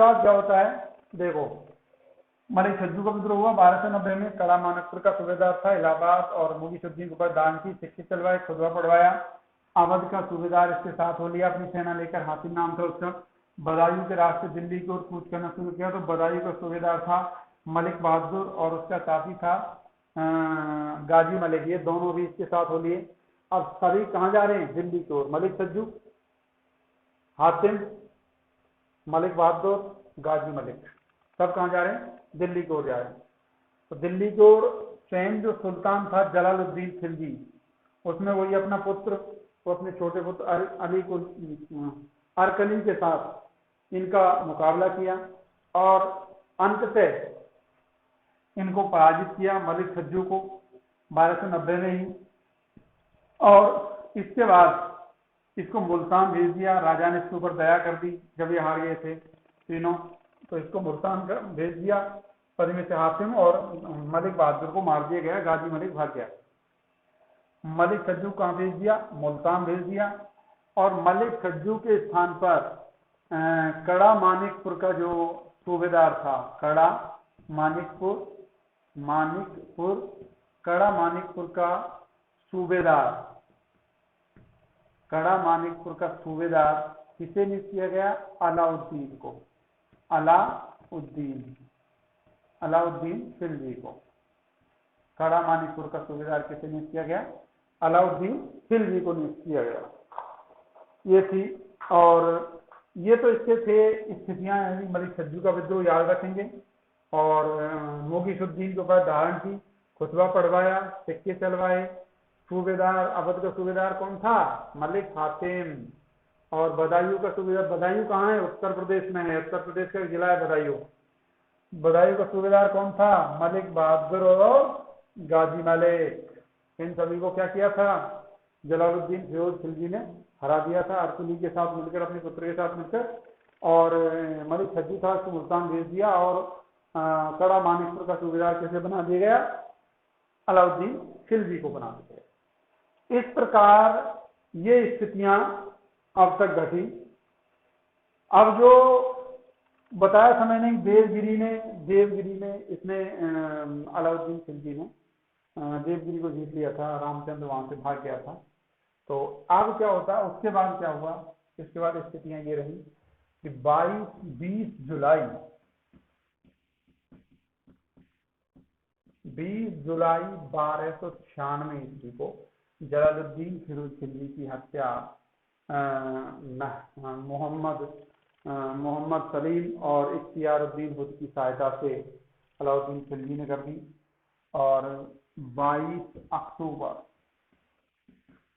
बाद क्या होता है, देखो मलिक छज्जू का विद्रोह हुआ 1290 में। कड़ा मानकपुर का सूबेदार था, इलाहाबाद और मुगीसुद्दीन के ऊपर दान की, सिक्के चलवाए, खुतबा पढ़वाया। अवध का सूबेदार इसके साथ हो लिया अपनी सेना लेकर, हासिम नाम था उसका। बदायूं के रास्ते दिल्ली की ओर कूच करना शुरू किया। तो बदायूं का सूबेदार था मलिक बहादुर और उसका साथी था गाजी मलिक, ये दोनों भी इसके साथ हो लिए। अब सभी कहाँ जा रहे हैं, दिल्ली की ओर। मलिक छज्जू, हातिम, मलिक बहादुर, गाजी मलिक, सब कहाँ जा रहे हैं, दिल्ली की ओर जा रहे हैं। तो दिल्ली की ओर स्वयं जो सुल्तान था जलालुद्दीन खिलजी, उसमें वही अपना पुत्र, वो अपने छोटे पुत्र अली को अरकली के साथ इनका मुकाबला किया और अंततः इनको पराजित किया, मलिक छज्जू को 1290 में ही। और इसके बाद इसको मुल्तान भेज दिया, राजा ने इसके ऊपर दया कर दी जब ये हार गए थे तीनों, तो इसको मुल्तान भेज दिया। पदमी से हासिम और मलिक बहादुर को मार दिया गया, गाजी मलिक भाग गया। मलिक छज्जू कहाँ भेज दिया, मुल्तान भेज दिया। और मलिक छज्जू के स्थान पर कड़ा मानिकपुर का जो सूबेदार था, कड़ा मानिकपुर का सूबेदार, कड़ा मानिकपुर का सूबेदार किसे नियुक्त किया गया, अलाउद्दीन को, अलाउद्दीन खिलजी को। कड़ा मानिकपुर का सूबेदार किसे नियुक्त किया गया, अलाउद्दीन खिलजी को नियुक्त किया गया। ये थी, और ये तो इसके थे स्थितियां। मलिक छज्जू का विद्रोह याद रखेंगे। और मुगीसुद्दीन के ऊपर धारण की, खुतबा पढ़वाया, सिक्के चलवाए। सूबेदार, अवध का सूबेदार कौन था, मलिक हातिम। और बदायूं का सूबेदार, बदायूं कहाँ है, उत्तर प्रदेश में है, उत्तर प्रदेश का जिला है बदायूं। बदायूं का सूबेदार कौन था, मलिक बहादुर और गाजी मलिक। इन सभी को क्या किया था, जलालुद्दीन फिरोज खिलजी ने हरा दिया था, अरकुली के साथ मिलकर, अपने पुत्र के साथ मिलकर। और मलिक छज्जू था, उसको मुल्तान भेज दिया। और कड़ा मानिकपुर का सूबेदार कैसे बना दिया गया, अलाउद्दीन खिलजी को बना दिया गया। इस प्रकार ये स्थितियां अब तक घटी। अब जो बताया था मैंने, देवगिरी में इसने अलाउद्दीन खिलजी ने देवगिरी को जीत लिया था, रामचंद्र वहां से भाग गया था। तो अब क्या होता है, उसके बाद क्या हुआ, इसके बाद स्थितियां ये रही कि 20 जुलाई 1296 ईस्वी को जलालुद्दीन फिरोज खिलजी की हत्या मोहम्मद सलीम और इख्तियारुद्दीन हुद की सहायता से अलाउद्दीन खिलजी ने कर दी। और 22 अक्टूबर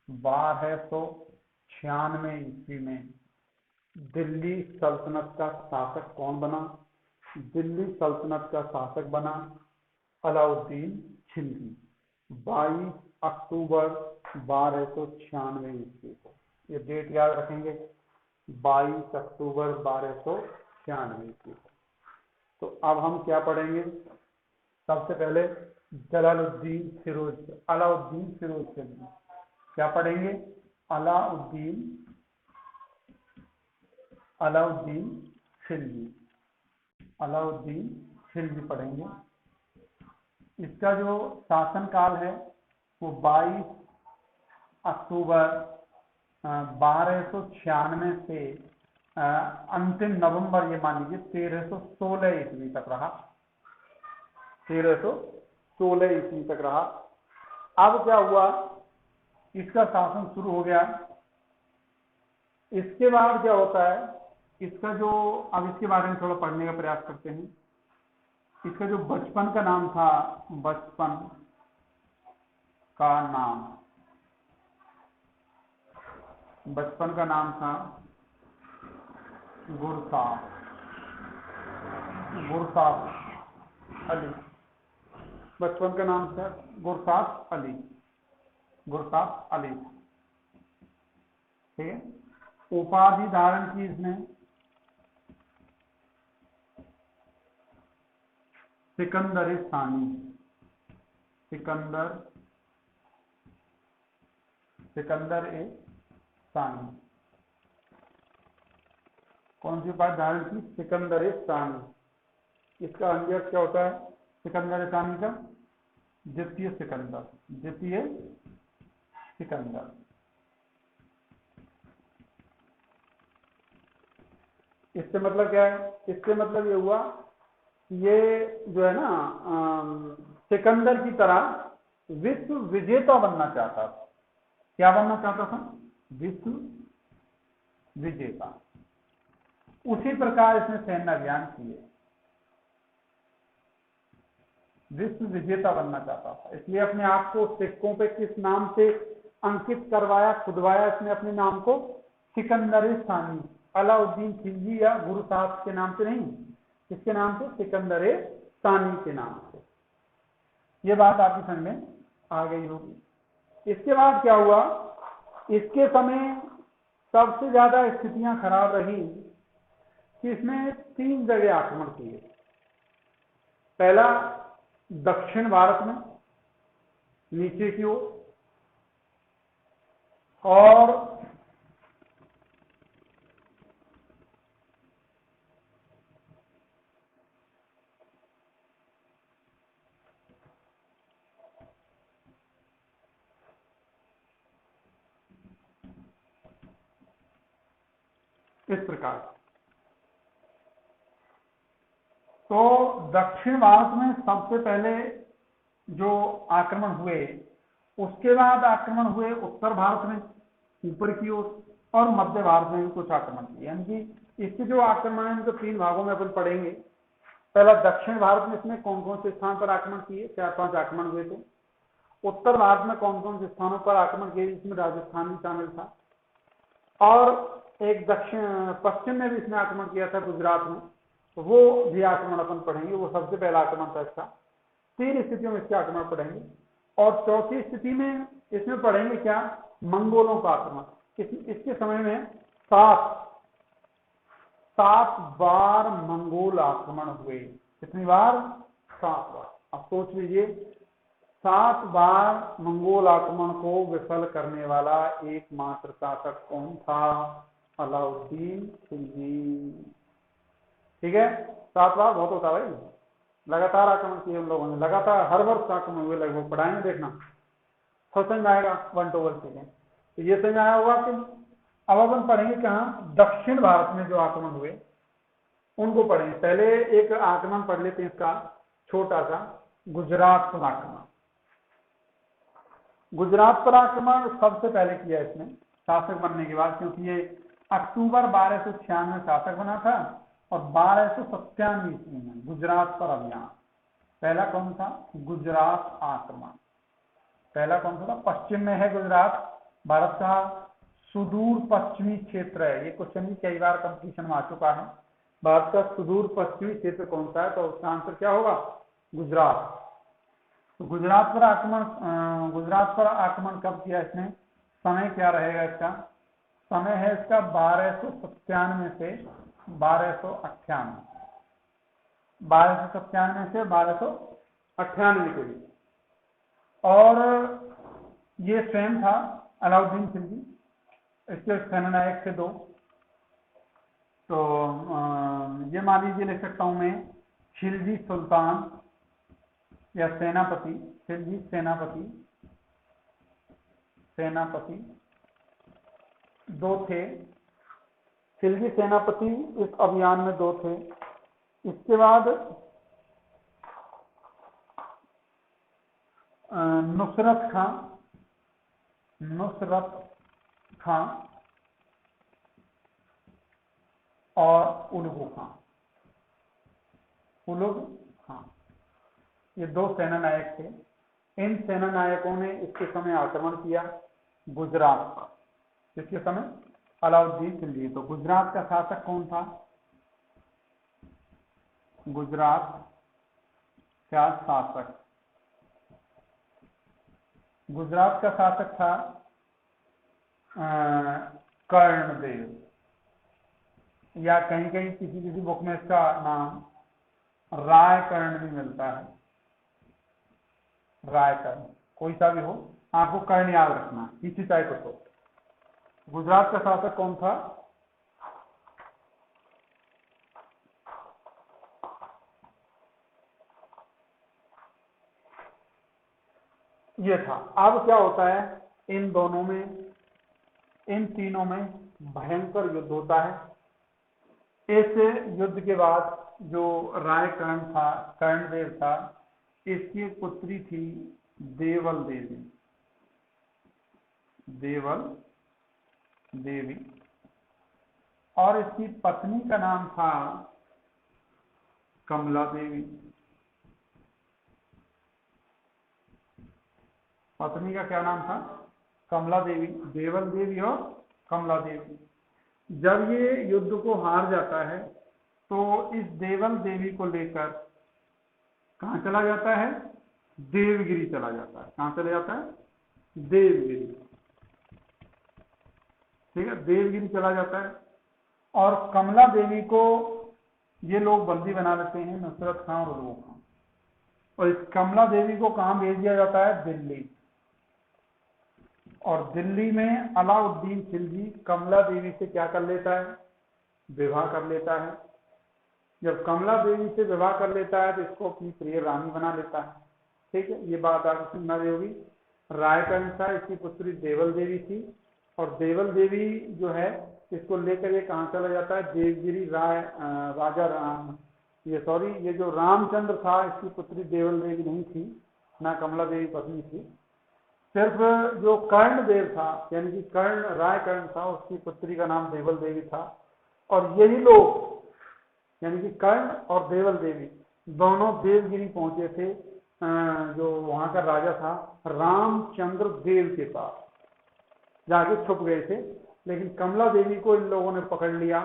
1296 ईस्वी में दिल्ली सल्तनत का शासक कौन बना, दिल्ली सल्तनत का शासक बना अलाउद्दीन खिलजी। 22 अक्टूबर 1296 ईस्वी को, ये डेट याद रखेंगे, 22 अक्टूबर 1296 ईस्वी को। तो अब हम क्या पढ़ेंगे, सबसे पहले अलाउद्दीन फिरोज खिलजी। क्या पढ़ेंगे, अलाउद्दीन खिलजी पढ़ेंगे। इसका जो शासन काल है वो 22 अक्टूबर 1296 से अंतिम नवंबर, ये मान लीजिए 1316 ईस्वी तक रहा, 1316 ईस्वी तक रहा। अब क्या हुआ, इसका शासन शुरू हो गया। इसके बाद क्या होता है, इसका जो, अब इसके बारे में थोड़ा पढ़ने का प्रयास करते हैं। इसका जो बचपन का नाम था, बचपन का नाम था गुरसाफ अली। बचपन का नाम था गुरसाफ अली, ठीक है। उपाधि धारण की इसने सिकंदर सानी, कौन सी उपाधि धारण की? सिकंदर सानी। इसका अंग्रेज क्या होता है सिकंदर सानी का? द्वितीय सिकंदर, द्वितीय सिकंदर। इससे मतलब क्या है? इससे मतलब ये हुआ ये जो है ना सिकंदर की तरह विश्व विजेता बनना चाहता था। क्या बनना चाहता था? विश्व विजेता। उसी प्रकार इसने सैन्य अभियान किए, विश्व विजेता बनना चाहता था, इसलिए अपने आप को सिक्कों पे किस नाम से अंकित करवाया, खुदवाया इसने अपने नाम को? सिकंदर सानी। अलाउद्दीन खिलजी या गुरु साहब के नाम से नहीं, किसके नाम से? सिकंदर सानी के नाम से। ये बात आपकी समझ में आ गई होगी। इसके बाद क्या हुआ? इसके समय सबसे ज्यादा स्थितियां खराब रही कि इसने 3 जगह आक्रमण किए। पहला दक्षिण भारत में नीचे की ओर, और इस प्रकार। तो दक्षिण भारत में सबसे पहले जो आक्रमण हुए, उसके बाद आक्रमण हुए उत्तर भारत में ऊपर की ओर, और मध्य भारत में भी कुछ आक्रमण किए। यानी कि इसके जो आक्रमण है इनको 3 भागों में अपन पढ़ेंगे। पहला दक्षिण भारत में इसमें कौन कौन से स्थान पर आक्रमण किए? 4-5 आक्रमण हुए थे। उत्तर भारत में कौन कौन से स्थानों पर आक्रमण किए? इसमें राजस्थान भी शामिल था, और एक दक्षिण पश्चिम में भी इसने आक्रमण किया था, गुजरात में, तो वो भी आक्रमण अपन पढ़ेंगे। वो सबसे पहला आक्रमण था इसका। 3 स्थितियों में इसके आक्रमण पढ़ेंगे, और चौथी स्थिति में इसमें पढ़ेंगे क्या? मंगोलों का आक्रमण। इसके समय में 7 बार मंगोल आक्रमण हुए। कितनी बार? 7 बार। अब सोच लीजिए, 7 बार मंगोल आक्रमण को विफल करने वाला एकमात्र शासक कौन था? अलाउद्दीन खिलजी। ठीक है, 7 बार बहुत होता भाई। लगातार आक्रमण किए उन लोगों ने, लगातार हर वर्ष आक्रमण हुए, लगभग पढ़ाएंगे देखना, सब समझ आएगा 1 to 1 सेकेंड। तो ये समझ आया होगा कि अब अपन पढ़ेंगे कहाँ? दक्षिण भारत में जो आक्रमण हुए उनको पढ़ेंगे। पहले एक आक्रमण पढ़ लेते हैं इसका, छोटा सा, गुजरात पर आक्रमण। गुजरात पर आक्रमण सबसे पहले किया इसने शासक बनने के बाद, क्योंकि ये अक्टूबर 1296 में शासक बना था, और 1297 ईस्वी में गुजरात पर अभियान। पहला कौन था? गुजरात आक्रमण। पहला कौन सा था? पश्चिम में है गुजरात, भारत का सुदूर पश्चिमी क्षेत्र है। ये क्वेश्चन भी कई बार कंपटीशन में आ चुका है। भारत का सुदूर पश्चिमी क्षेत्र कौन सा है? तो उसका आंसर क्या होगा? गुजरात। तो गुजरात पर आक्रमण कब किया इसने? समय क्या रहेगा इसका? समय है इसका 1297 से 1298, 1297 से 1298 के बीच। और ये स्वयं था अलाउद्दीन खिलजी, इसके सेनानायक थे 2। तो ये मान लीजिए, लिख सकता हूं मैं, खिलजी सुल्तान या सेनापति। खिलजी सेनापति 2 थे। खिलजी सेनापति इस अभियान में 2 थे। इसके बाद नुसरत खां और उलुग खां, ये 2 सेना नायक थे। इन सेना नायकों ने इसके समय आक्रमण किया गुजरात पर। इसके समय अलाउद्दीन खिलजी। तो गुजरात का शासक कौन था? गुजरात का शासक था कर्णदेव, या कहीं कहीं किसी बुक में इसका नाम रायकर्ण भी मिलता है। रायकर्ण, कोई सा भी हो, आपको कर्ण याद रखना, किसी टाइप हो। गुजरात का शासक कौन था? ये था। अब क्या होता है, इन दोनों में, इन तीनों में भयंकर युद्ध होता है। इस युद्ध के बाद जो राय कर्ण था, कर्णदेव था, इसकी पुत्री थी देवल देवी, देवल देवी, और इसकी पत्नी का नाम था कमला देवी। पत्नी का क्या नाम था? कमला देवी। देवल देवी और कमला देवी। जब ये युद्ध को हार जाता है तो इस देवल देवी को लेकर कहां चला जाता है? देवगिरी चला जाता है। कहां चला जाता है? देवगिरी। ठीक है, देवगिरी चला जाता है। और कमला देवी को ये लोग बंदी बना लेते हैं, नुसरत खां और उल्लू खां। और इस कमला देवी को कहां भेज दिया जाता है? दिल्ली। और दिल्ली में अलाउद्दीन खिलजी कमला देवी से क्या कर लेता है? विवाह कर लेता है। जब कमला देवी से विवाह कर लेता है तो इसको अपनी प्रिय रानी बना लेता है। ठीक है, ये बात आपको सुनना होगी। राय का अनुसार इसकी पुत्री देवल देवी थी, और देवल देवी जो है इसको लेकर ये कहां चला जाता है? देवगिरी। राजा राम, ये जो रामचंद्र था, इसकी पुत्री देवल देवी नहीं थी, ना कमला देवी पत्नी थी। सिर्फ जो कर्ण देव था, यानी कि कर्ण, राय कर्ण था, उसकी पुत्री का नाम देवल देवी था। और यही लोग, यानी कि कर्ण और देवल देवी दोनों देवगिरी पहुंचे थे, जो वहां का राजा था रामचंद्र देव के पास, जाके छुप गए थे। लेकिन कमला देवी को इन लोगों ने पकड़ लिया।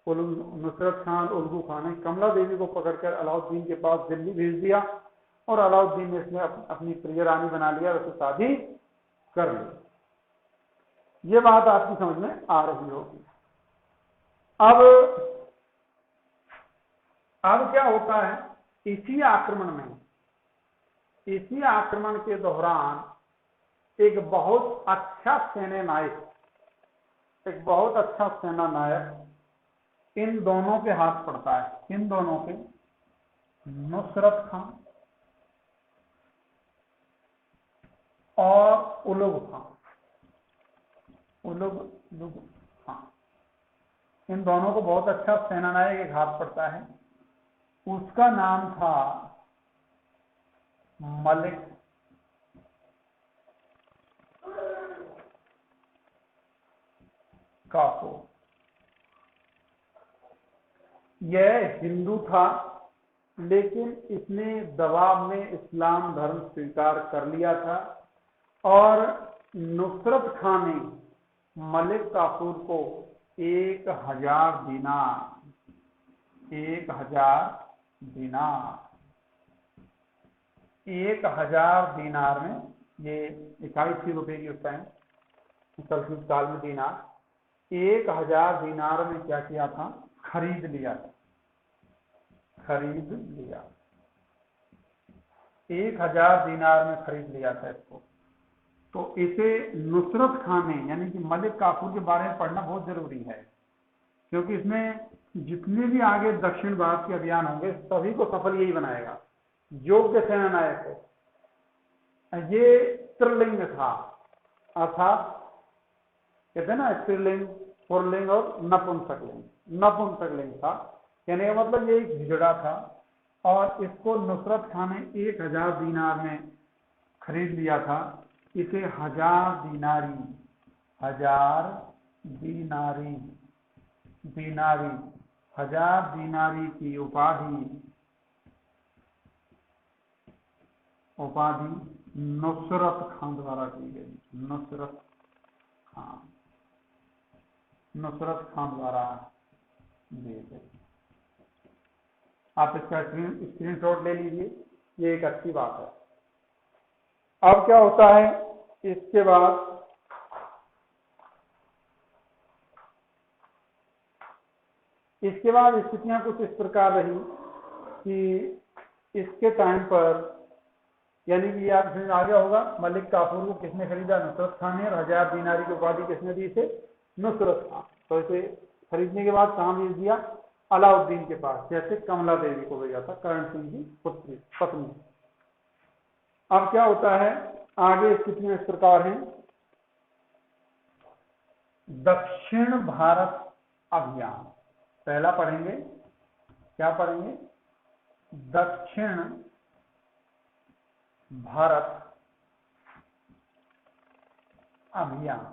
नुसरत खान, उल्लू खान ने कमला देवी को पकड़कर अलाउद्दीन के पास दिल्ली भेज दिया, और अलाउद्दीन ने इसमें अपनी प्रिय रानी बना लिया, उससे शादी कर ली। ये बात आपकी समझ में आ रही होगी। अब क्या होता है, इसी आक्रमण के दौरान एक बहुत अच्छा सेना नायक इन दोनों के हाथ पड़ता है। इन दोनों के, नुसरत खां और उलुग खां, इन दोनों को बहुत अच्छा सेनानायक एक हाथ पड़ता है। उसका नाम था मलिक काफूर। यह हिंदू था, लेकिन इसने दबाव में इस्लाम धर्म स्वीकार कर लिया था, और नुसरत खां ने मलिक काफूर को 1000 दिनार में, ये 21 रुपए की उस टाइम मुसलसल काल में दिनार, 1000 दिनार में क्या किया था? खरीद लिया। 1000 दिनार में खरीद लिया था इसको। तो इसे नुसरत खां ने, यानी कि मलिक काफूर के बारे में पढ़ना बहुत जरूरी है, क्योंकि इसमें जितने भी आगे दक्षिण भारत के अभियान होंगे सभी को सफल यही बनाएगा। योग्य सेनानायक है। ये स्त्रीलिंग था, अर्थात कहते हैं ना स्त्रीलिंग, पुल्लिंग और नपुंसकलिंग था। कहने का मतलब ये एक हिजड़ा था, और इसको नुसरत खां ने 1000 दिनार में खरीद लिया था। इसे 1000 दिनारी की उपाधि नुसरत खां द्वारा दी गई। नुसरत खां द्वारा दी गई। आप इसका स्क्रीनशॉट ले लीजिए, ये एक अच्छी बात है। अब क्या होता है, इसके बाद स्थितियां कुछ इस प्रकार रही कि इसके टाइम पर, यानी कि आप समझ आ गया होगा, मलिक काफूर को किसने खरीदा? नुसरत खां ने। और 1000 दिनारी की उपाधि किसने दी? इसे नुसरत खां। तो इसे खरीदने के बाद कहां भेज दिया? अलाउद्दीन के पास, जैसे कमला देवी को भेजा था, कर्ण सिंह की पत्नी। अब क्या होता है, आगे स्थितियां इस प्रकार हैं। दक्षिण भारत अभियान पहला पढ़ेंगे। क्या पढ़ेंगे? दक्षिण भारत अभियान।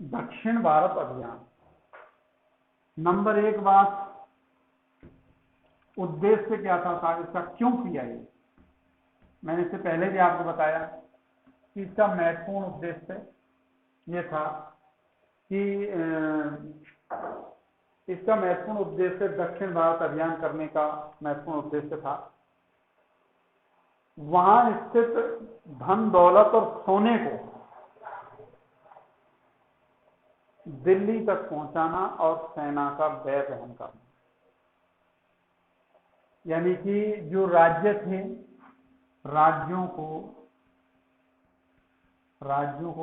दक्षिण भारत अभियान। नंबर 1 बात, उद्देश्य क्या था इसका, क्यों किया ये? मैंने इससे पहले भी आपको बताया कि इसका महत्वपूर्ण उद्देश्य ये था कि इसका महत्वपूर्ण उद्देश्य दक्षिण भारत अभियान करने का महत्वपूर्ण उद्देश्य था वहां स्थित धन दौलत और सोने को दिल्ली तक पहुंचाना और सेना का व्यय वहन करना। यानी कि जो राज्य थे, राज्यों को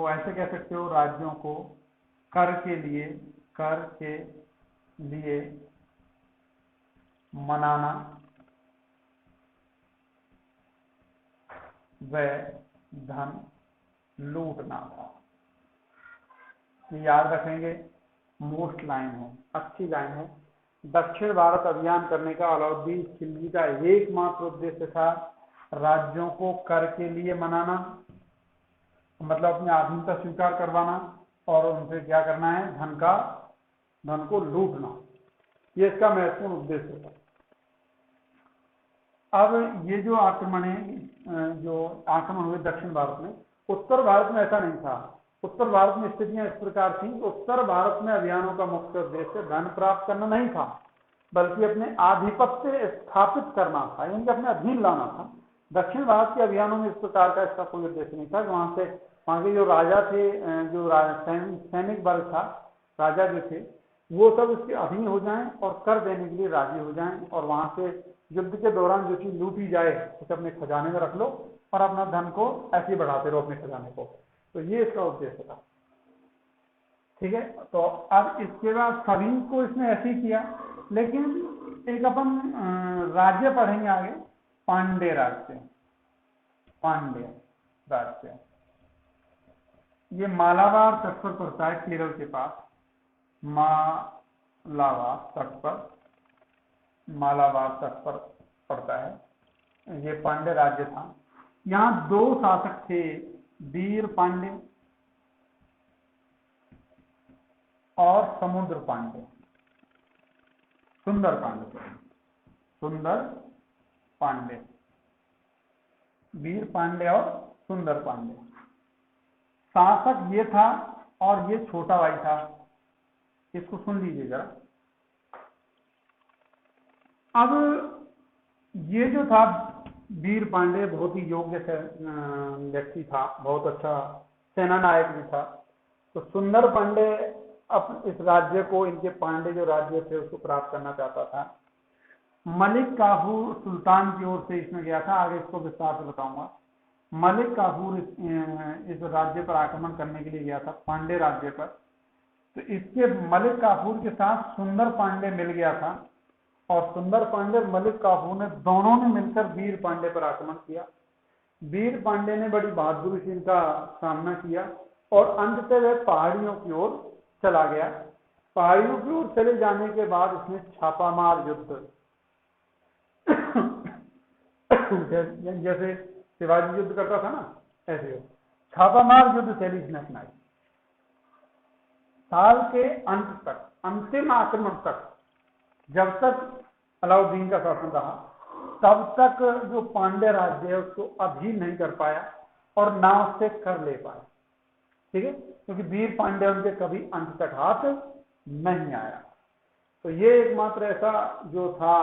ऐसे कह सकते हो, राज्यों को कर के लिए मनाना व धन लूटना था। ये याद रखेंगे, मोस्ट लाइन है, अच्छी लाइन है। दक्षिण भारत अभियान करने का अलाउद्दीन खिलजी का एकमात्र उद्देश्य था राज्यों को कर के लिए मनाना, मतलब अपनी आधीनता स्वीकार करवाना, और उनसे क्या करना है, धन को लूटना। ये इसका महत्वपूर्ण उद्देश्य था। अब ये जो आक्रमण हुए दक्षिण भारत में, उत्तर भारत में ऐसा नहीं था। उत्तर भारत में स्थितियां इस प्रकार थी कि उत्तर भारत में अभियानों का मुख्य उद्देश्य धन प्राप्त करना नहीं था, बल्कि अपने आधिपत्य स्थापित करना था, यानी अपने अधीन लाना था। दक्षिण भारत के अभियानों में इस प्रकार का इसका कोई उद्देश्य नहीं था कि वहां के जो राजा थे, जो सैनिक वर्ग था, राजा जो थे, वो सब इसके अधीन हो जाएं और कर देने के लिए राजी हो जाएं, और वहां से युद्ध के दौरान जो चीज लूटी जाए उसे अपने खजाने में रख लो और अपना धन को ऐसे ही बढ़ाते रहो अपने खजाने को। तो ये इसका उद्देश्य था। ठीक है, तो अब इसके बाद सभी को इसने ऐसे ही किया। लेकिन एक अपन राज्य पढ़ेंगे आगे, पांड्य राज्य। ये मालाबार तट पर पड़ता है, केरल के पास। मालाबार तट पर पड़ता है। ये पांड्य राज्य था। यहाँ 2 शासक थे, वीर पांड्य और सुंदर पांड्य। वीर पांड्य और सुंदर पांड्य शासक ये था, और ये छोटा भाई था। इसको सुन लीजिए जरा। अब ये जो था वीर पांड्य बहुत ही योग्य व्यक्ति था, बहुत अच्छा सेना नायक भी था। तो सुंदर पांड्य अब इस राज्य को, इनके पांड्य जो राज्य थे उसको प्राप्त करना चाहता था। मलिक काफूर सुल्तान की ओर से इसमें गया था, आगे इसको विस्तार से बताऊंगा। मलिक काफूर इस राज्य पर आक्रमण करने के लिए गया था, पांड्य राज्य पर। तो इसके मलिक काफूर के साथ सुंदर पांड्य मिल गया था, और सुंदर पांड्य और मलिक काफूर ने दोनों ने मिलकर वीर पांड्य पर आक्रमण किया। वीर पांड्य ने बड़ी बहादुरी से इनका सामना किया, और अंततः वह पहाड़ियों की ओर चला गया। पहाड़ियों की ओर चले जाने के बाद उसने छापामार युद्ध जैसे शिवाजी युद्ध करता था ना, ऐसे छापामार युद्ध शैली इसने अपनाई। साल के अंत तक, अंतिम आक्रमण तक, जब तक अलाउद्दीन का शासन रहा, तब तक जो पांड्य राज्य है उसको अधीन नहीं कर पाया और ना उससे कर ले पाया। ठीक है, क्योंकि वीर पांड्य उनके कभी अंत तक हाथ नहीं आया। तो ये एकमात्र ऐसा जो था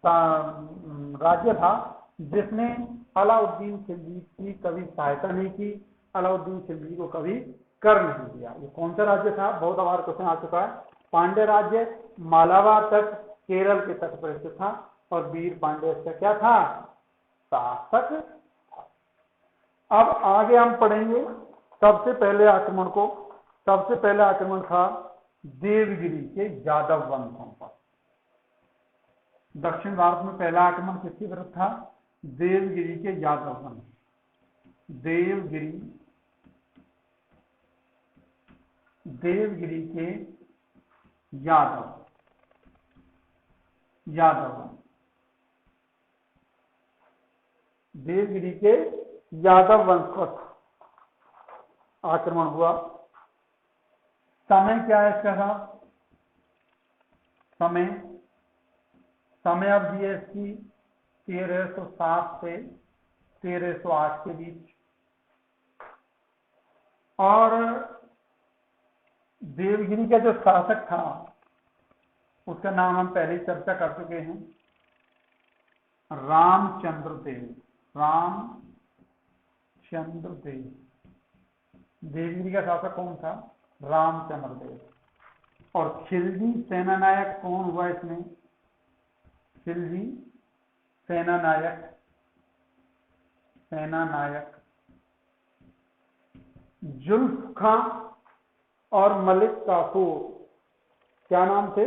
राज्य था जिसने अलाउद्दीन खिलजी की कभी सहायता नहीं की, अलाउद्दीन खिलजी को कभी कर नहीं दिया। ये कौन सा राज्य था? बहुत बार क्वेश्चन आ चुका है। पांड्य राज्य मालाबार तट, केरल के तट पर स्थित था, और वीर पांड्य इसका क्या था? शासक। अब आगे हम पढ़ेंगे सबसे पहले आक्रमण था देवगिरी के यादव वंशों पर। दक्षिण भारत में पहला आक्रमण किसकी तरफ था? देवगिरी के यादव वंश, देवगिरी के यादव वंश, देवगिरी के यादव वंश पर आक्रमण हुआ। समय क्या है इसका साहब? समय अवधि है इसकी 1307 से 1308 के बीच। और देवगिरी का जो शासक था उसका नाम हम पहले ही चर्चा कर चुके हैं, रामचंद्र देव। देवगिरी का शासक कौन था? रामचंद्र देव। और खिलजी सेनानायक कौन हुआ इसमें? खिलजी सेनानायक जुल्फ खां और मलिक काफूर। क्या नाम थे?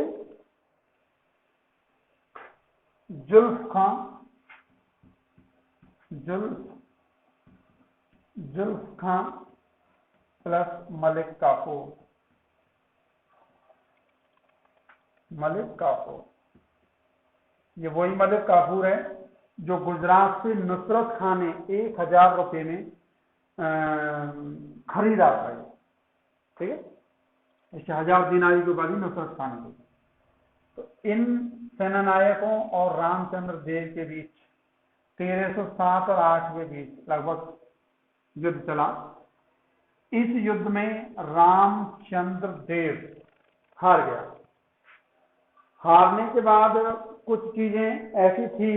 जुल्फ खां प्लस मलिक काफूर। ये वही मलिक काफूर है जो गुजरात से नुसरत खान ने 1000 रुपये में खरीदा था। ठीक है, इससे 1000 दिनारी की उपाधि नुसरत खान ने। तो इन सेनानायकों और रामचंद्र देव के बीच 1307 और 8 के बीच लगभग युद्ध चला। इस युद्ध में रामचंद्र देव हार गया। हारने के बाद कुछ चीजें ऐसी थी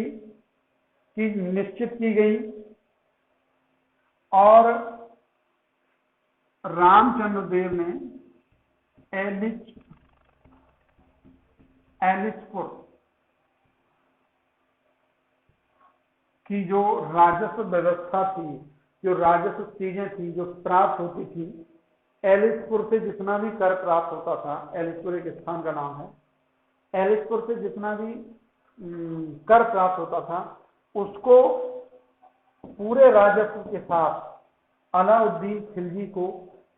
कि निश्चित की गई और रामचंद्र देव ने एलिचपुर की जो राजस्व व्यवस्था थी, जो राजस्व चीजें थी जो प्राप्त होती थी, एलिचपुर से जितना भी कर प्राप्त होता था, एलिचपुर एक स्थान का नाम है, एलिचपुर से जितना भी कर प्राप्त होता था उसको पूरे राजस्व के साथ अलाउद्दीन खिलजी को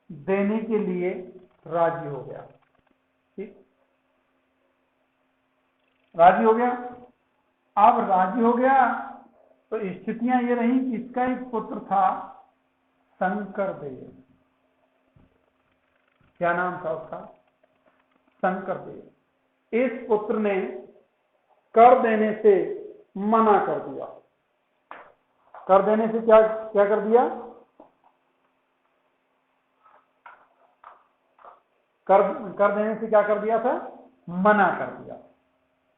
देने के लिए राजी हो गया। ठीक, राजी हो गया। अब राजी हो गया तो स्थितियां ये रही कि इसका एक पुत्र था शंकरदेव। क्या नाम था उसका? शंकरदेव। इस पुत्र ने कर देने से मना कर दिया। कर देने से क्या कर दिया? कर देने से क्या कर दिया था? मना कर दिया।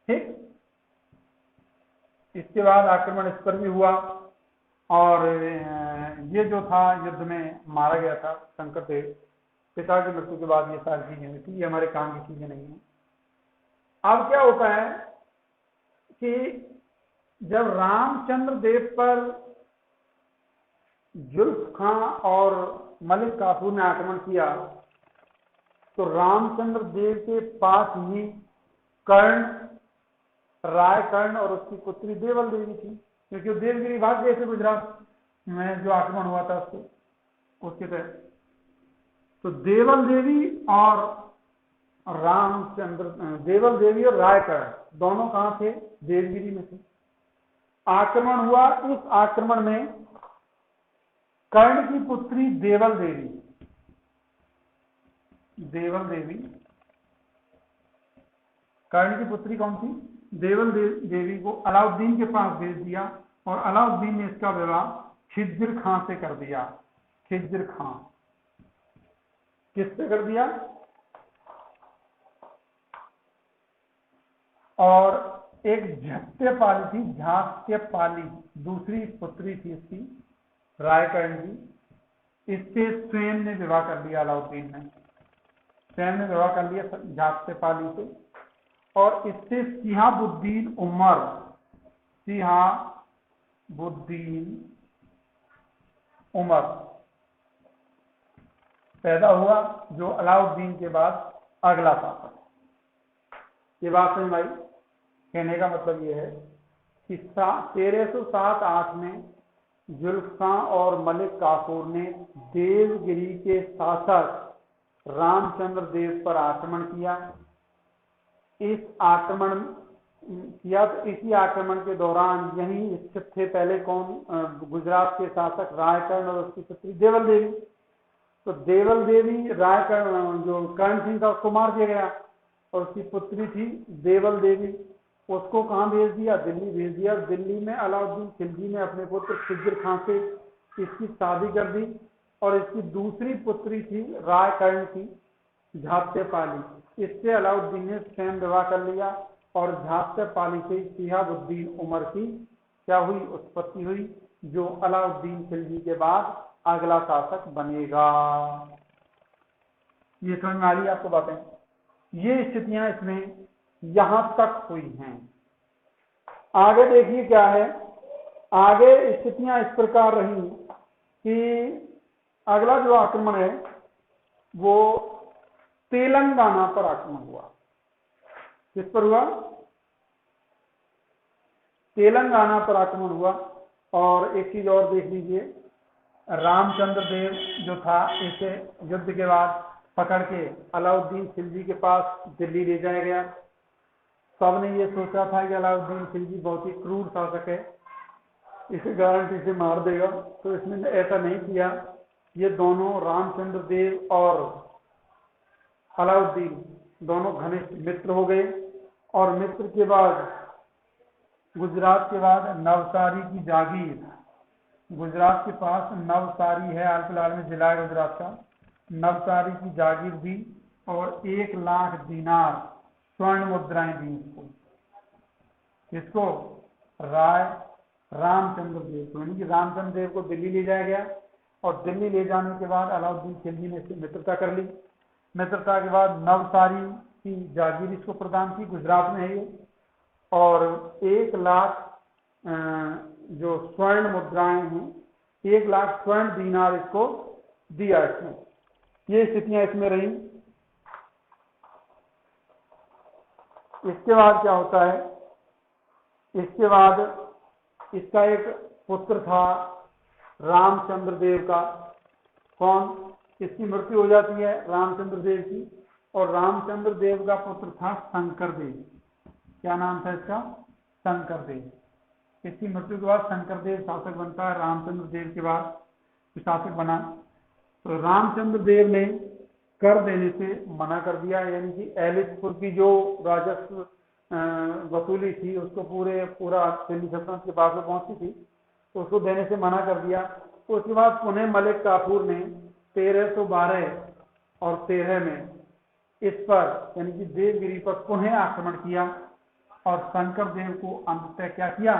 ठीक, इसके बाद आक्रमण इस पर भी हुआ और ये जो था युद्ध में मारा गया था शंकरदेव। पिता की मृत्यु के बाद ये सारी चीजें हुई थी, ये हमारे काम की चीजें नहीं है। अब क्या होता है कि जब रामचंद्र देव पर जुल्फ खां और मलिक काफूर ने आक्रमण किया तो रामचंद्र देव के पास ही राय कर्ण और उसकी पुत्री देवल देवी थी, क्योंकि वो देवगिरी भाग गए थे गुजरात में जो आक्रमण हुआ था उसके तहत। तो देवल देवी और राय कर्ण दोनों कहां थे? देवगिरी में थे। आक्रमण हुआ। इस आक्रमण में कर्ण की पुत्री देवल देवी कर्ण की पुत्री कौन थी? देवल देवी को अलाउद्दीन के पास भेज दिया और अलाउद्दीन ने इसका विवाह खिज्र खां से कर दिया। खिज्र खां किससे कर दिया? और एक झात्यपाली दूसरी पुत्री थी इसकी, रायकर्ण की। इससे स्वयं ने विवाह कर लिया। अलाउद्दीन ने स्वयं ने विवाह कर लिया झात्यपाली से और इससे सिहाबुद्दीन उमर पैदा हुआ, जो अलाउद्दीन के बाद अगला शासक। ये बात समझ आई? कहने का मतलब ये है कि 1307-8 में जुल्फ खां और मलिक काफूर ने देवगिरी के शासक रामचंद्र देव पर आक्रमण किया। इस आक्रमण किया तो इसी आक्रमण के दौरान यहीं स्थित थे पहले कौन, गुजरात के शासक रायकर्ण और उसकी पुत्री देवल देवी। तो देवल देवी रायकर्ण जो कर्ण सिंह था उसको मार दिया गया, और उसकी पुत्री थी देवल देवी, उसको कहाँ भेज दिया, दिल्ली भेज दिया। और दिल्ली में अलाउद्दीन खिलजी ने अपने पुत्र खिज्र खां से इसकी शादी कर दी, और इसकी दूसरी पुत्री थी रायकर्ण की, झात्य पाली। इससे अलाउद्दीन ने स्वयं विवाह कर लिया, और झात्य पाली से शिहाबुद्दीन उमर की क्या हुई, उत्पत्ति हुई, जो अलाउद्दीन खिलजी के बाद अगला शासक बनेगा। ये समझ में आ रही है आपको बातें? ये स्थितियां इसमें यहां तक हुई हैं। आगे देखिए क्या है, आगे स्थितियां इस प्रकार रही कि अगला जो आक्रमण है वो तेलंगाना पर आक्रमण हुआ। किस पर हुआ? तेलंगाना पर आक्रमण हुआ। और एक चीज और देख लीजिए, रामचंद्र देव जो था इसे युद्ध के बाद पकड़ के अलाउद्दीन खिलजी के पास दिल्ली ले जाया गया। सबने ये सोचा था कि अलाउद्दीन खिलजी बहुत ही क्रूर शासक है, इसे गारंटी से मार देगा, तो इसने ऐसा नहीं किया। ये दोनों रामचंद्र देव और अलाउद्दीन दोनों घनिष्ठ मित्र हो गए। और मित्र के बाद गुजरात के बाद नवसारी की जागीर, गुजरात के पास नवसारी है, हाल फिलहाल में जिला है गुजरात का, नवसारी की जागीर दी और 1 लाख दीनार स्वर्ण मुद्राएं दी इसको। किसको? रामचंद्र देव को। यानी कि रामचंद्र देव को दिल्ली ले जाया गया, और दिल्ली ले जाने के बाद अलाउद्दीन खिलजी ने इससे मित्रता कर ली। मित्रता के बाद नवसारी की जागीर इसको प्रदान की, गुजरात में है ये, और 1 लाख जो स्वर्ण मुद्राएं हैं, 1 लाख स्वर्ण दीनार इसको दिया इसने। ये स्थितियां इसमें रही। इसके बाद क्या होता है, इसके बाद इसका एक पुत्र था रामचंद्र देव का। कौन? इसकी मृत्यु हो जाती है रामचंद्र देव की, और रामचंद्र देव का पुत्र था शंकर देव। क्या नाम था इसका? शंकर देव। इसकी मृत्यु के बाद शंकर देव शासक बनता है, रामचंद्र देव के बाद शासक बना। तो रामचंद्र देव ने कर देने से मना कर दिया, यानी कि एलिसपुर की जो राजस्व वसूली थी उसको पूरा दिल्ली सल्तनत के पास में पहुंची थी, तो उसको देने से मना कर दिया। तो उसके बाद पुनः मलिक काफूर ने 1312 और 13 में इस पर यानी कि देवगिरी पर पुनः आक्रमण किया, और शंकर देव को अंततः क्या किया?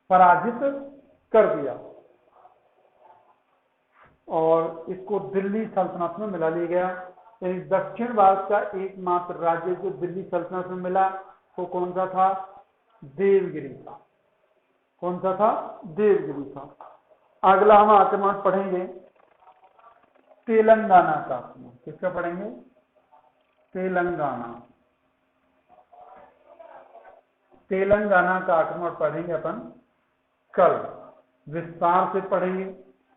पराजित कर दिया, और इसको दिल्ली सल्तनत में मिला लिया गया। यानी दक्षिण भारत का एकमात्र राज्य जो दिल्ली सल्तनत में मिला वो कौन सा था? देवगिरी था। कौन सा था? देवगिरी था। अगला हम आक्रमण पढ़ेंगे तेलंगाना का आक्रमण। किसका पढ़ेंगे? तेलंगाना। तेलंगाना का आक्रमण पढ़ेंगे अपन कल, विस्तार से पढ़ेंगे।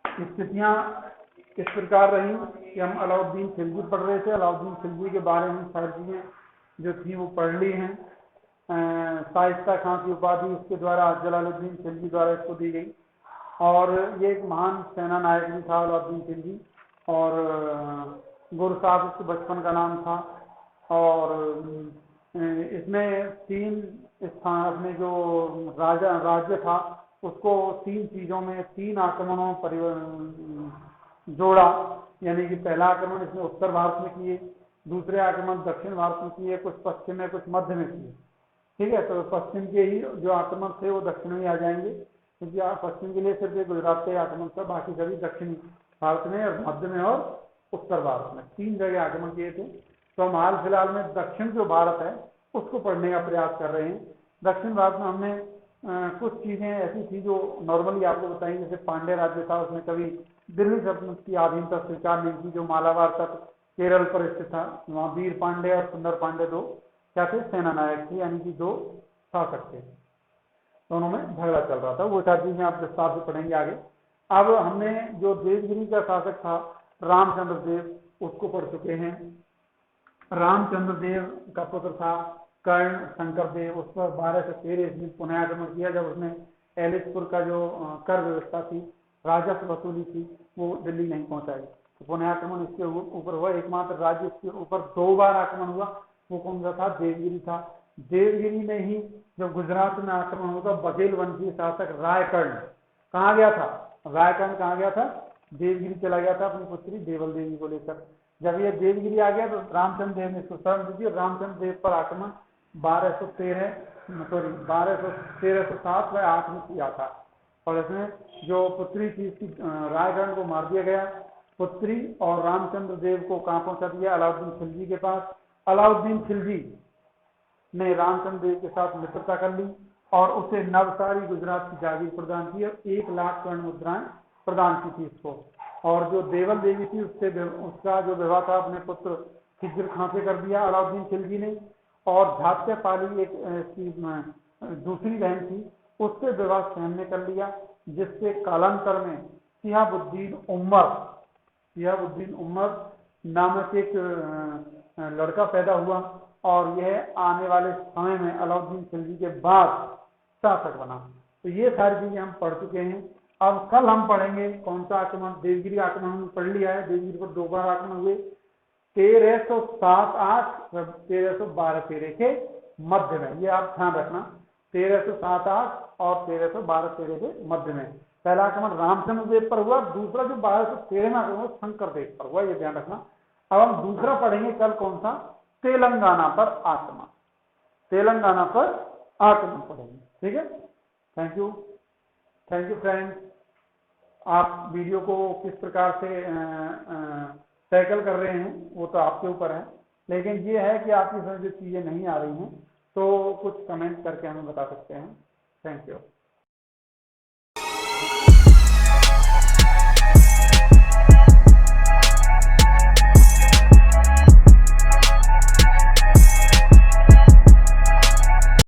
स्थितियां इस प्रकार रही कि हम अलाउद्दीन खिलजी पढ़ रहे थे, अलाउद्दीन खिलजी के बारे में सारी चीजें जो थी वो पढ़ ली हैं। शाइस्ता खां की उपाधि उसके द्वारा जलालुद्दीन खिलजी द्वारा इसको दी गई, और ये एक महान सेना नायक भी था अलाउद्दीन खिलजी, और गुरु साहब उसके बचपन का नाम था। और इसमें 3 स्थान, अपने जो राज्य था उसको 3 चीजों में, 3 आक्रमणों जोड़ा। यानी कि पहला आक्रमण इसने उत्तर भारत में किए, दूसरे आक्रमण दक्षिण भारत में किए, कुछ पश्चिम में, कुछ मध्य में किए। ठीक है, तो पश्चिम के ही जो आक्रमण थे वो दक्षिण में आ जाएंगे, क्योंकि पश्चिम के लिए सिर्फ गुजरात के आक्रमण था, बाकी सभी दक्षिण भारत में और मध्य में और उत्तर भारत में 3 जगह आक्रमण किए थे। तो हम हाल फिलहाल में दक्षिण जो भारत है उसको पढ़ने का प्रयास कर रहे हैं। दक्षिण भारत में हमने कुछ चीजें ऐसी थी जो नॉर्मली आपको बताई, जैसे पांड्य राज्य था, उसने कभी दिल्ली सल्तनत की अधीनता स्वीकार नहीं की, जो मालाबार तक केरल पर स्थित था। वहां वीर पांडे और सुंदर पांडे 2 क्या थे? सेना नायक थे, यानी कि 2 शासक थे, दोनों में झगड़ा चल रहा था। वो सारी चीजें आप विस्तार से पढ़ेंगे आगे। अब हमने जो देवगिरी का शासक था रामचंद्र देव, उसको पढ़ चुके हैं। रामचंद्र देव का पुत्र था कर्ण शंकर देव। उस पर 1213 ईस्वी पुनः आक्रमण किया, जब उसने एलिसपुर का जो कर व्यवस्था थी, राजस्व वसूली थी, वो दिल्ली नहीं पहुंचाई। तो पुनः आक्रमण इसके ऊपर हुआ। एकमात्र राज्य इसके ऊपर 2 बार आक्रमण हुआ, वो कौन सा था? देवगिरी था। देवगिरी में ही जब गुजरात में आक्रमण हुआ, बघेल वंशीय शासक रायकर्ण कहाँ गया था? रायकर्ण कहाँ गया था? देवगिरी चला गया था अपनी पुत्री देवल देवी को लेकर। जब ये देवगिरी आ गया तो रामचंद्र देव ने इसको शरण दी थी। रामचंद्र देव पर आक्रमण 1307 व 8 में किया था, और इसमें जो पुत्री थी इसकी रायकर्ण को मार दिया गया। पुत्री और रामचंद्र देव को कहाँ पहुंचा दिया? अलाउद्दीन खिलजी के पास। अलाउद्दीन खिलजी ने रामचंद्र देव के साथ मित्रता कर ली और उसे नवसारी गुजरात की जागीर प्रदान की और 1 लाख स्वर्ण मुद्राएं प्रदान की थी इसको। और जो देवल देवी थी उसका जो विवाह था अपने पुत्र खिज्र खां से कर दिया अलाउद्दीन खिलजी ने। और झात्य पाली एक दूसरी बहन थी, उससे विवाह स्वयं ने कर लिया, जिससे कालांतर में शिहाबुद्दीन उमर नामक एक लड़का पैदा हुआ, और यह आने वाले समय में अलाउद्दीन खिलजी के बाद शासक बना। तो ये सारी चीजें हम पढ़ चुके हैं। अब कल हम पढ़ेंगे कौन सा आक्रमण? देवगिरी आक्रमण हमने पढ़ लिया है। देवगिरी पर 2 बार आक्रमण हुए, 1307-8 1312-13 के मध्य में। ये आप ध्यान रखना, 1307-8 और 1312-13 के मध्य में। पहला आक्रमण रामचंद्र देव पर हुआ, दूसरा जो 1213 में आक्रमण शंकर देव पर हुआ, ये ध्यान रखना। अब हम दूसरा पढ़ेंगे कल कौन सा? तेलंगाना पर आक्रमण। तेलंगाना पर आक्रमण पढ़ेंगे, ठीक है। Thank you friends. आप वीडियो को किस प्रकार से टैकल कर रहे हैं वो तो आपके ऊपर है, लेकिन ये है कि आपकी समझ जो चीजें नहीं आ रही हैं तो कुछ कमेंट करके हमें बता सकते हैं। Thank you.